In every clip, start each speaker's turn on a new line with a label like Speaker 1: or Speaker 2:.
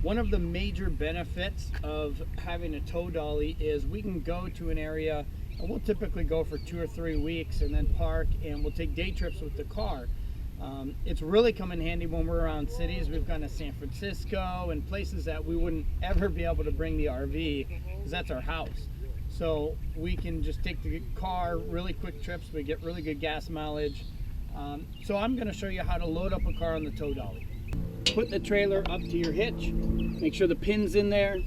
Speaker 1: One of the major benefits of having a tow dolly is we can go to an area, and we'll typically go for 2 or 3 weeks and then park, and we'll take day trips with the car. It's really come in handy when we're around cities. We've gone to San Francisco and places that we wouldn't ever be able to bring the RV because that's our house. So we can just take the car, really quick trips. We get really good gas mileage. So I'm going to show you how to load up a car on the tow dolly. Put the trailer up to your hitch. Make sure the pin's in there.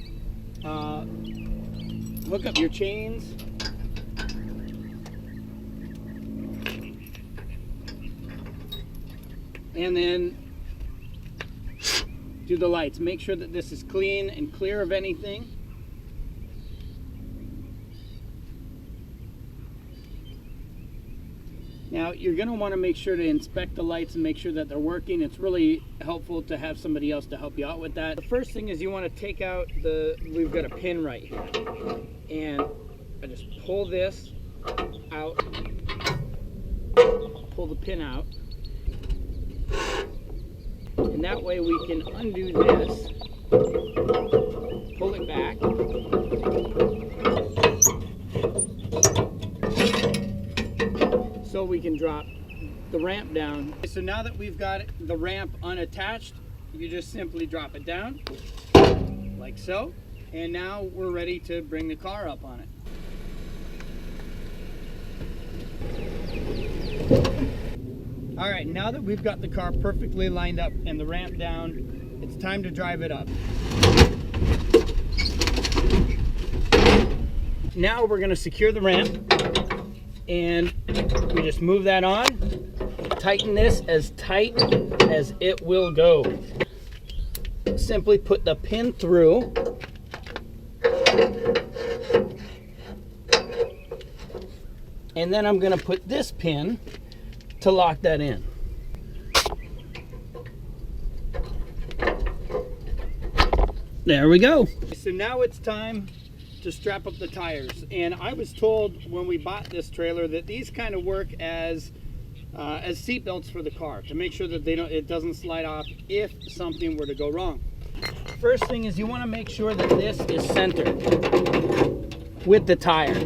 Speaker 1: Hook up your chains. And then do the lights. Make sure that this is clean and clear of anything. Now you're going to want to make sure to inspect the lights and make sure that they're working. It's really helpful to have somebody else to help you out with that. The first thing is you want to take out we've got a pin right here. And I just pull this out, pull the pin out. And that way we can undo this, pull it back, so we can drop the ramp down. So now that we've got the ramp unattached, you just simply drop it down, like so, and now we're ready to bring the car up on it. All right, now that we've got the car perfectly lined up and the ramp down, it's time to drive it up. Now we're going to secure the ramp, and we just move that on, tighten this as tight as it will go. Simply put the pin through, and then I'm going to put this pin to lock that in. There we go. So now it's time to strap up the tires. And I was told when we bought this trailer that these kind of work as seat belts for the car to make sure that it doesn't slide off if something were to go wrong. First thing is you want to make sure that this is centered with the tire.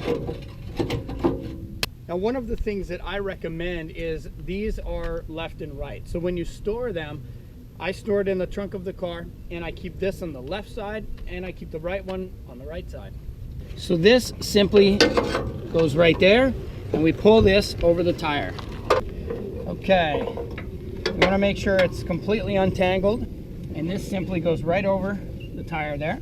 Speaker 1: Now, one of the things that I recommend is these are left and right. So when you store them, I store it in the trunk of the car, and I keep this on the left side, and I keep the right one on the right side. So this simply goes right there, and we pull this over the tire. Okay, we want to make sure it's completely untangled, and this simply goes right over the tire there.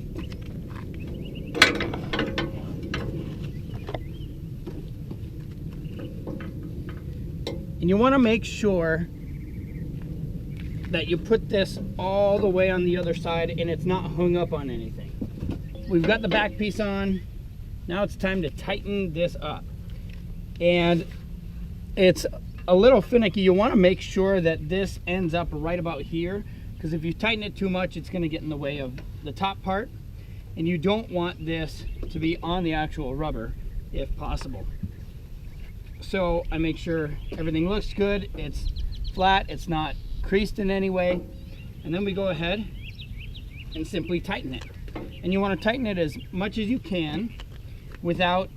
Speaker 1: And you want to make sure that you put this all the way on the other side and it's not hung up on anything. We've got the back piece on. Now it's time to tighten this up. And it's a little finicky. You want to make sure that this ends up right about here, because if you tighten it too much, it's going to get in the way of the top part. And you don't want this to be on the actual rubber if possible. So I make sure everything looks good, it's flat, it's not creased in any way, and then we go ahead and simply tighten it. And you want to tighten it as much as you can without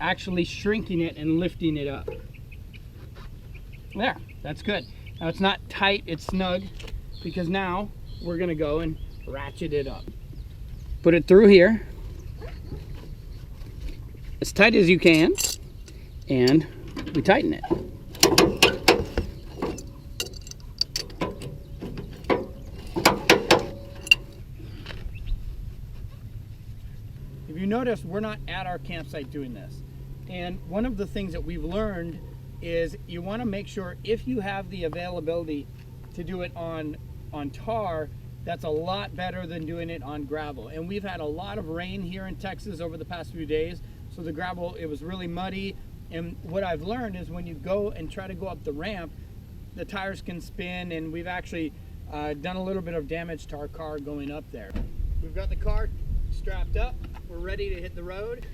Speaker 1: actually shrinking it and lifting it up. There, that's good. Now it's not tight, it's snug, because now we're going to go and ratchet it up. Put it through here as tight as you can, and we tighten it. If you notice, we're not at our campsite doing this. And one of the things that we've learned is you want to make sure if you have the availability to do it on tar, that's a lot better than doing it on gravel. And we've had a lot of rain here in Texas over the past few days, so the gravel, it was really muddy. And what I've learned is when you go and try to go up the ramp, the tires can spin, and we've actually done a little bit of damage to our car going up there. We've got the car strapped up. We're ready to hit the road.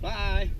Speaker 1: Bye.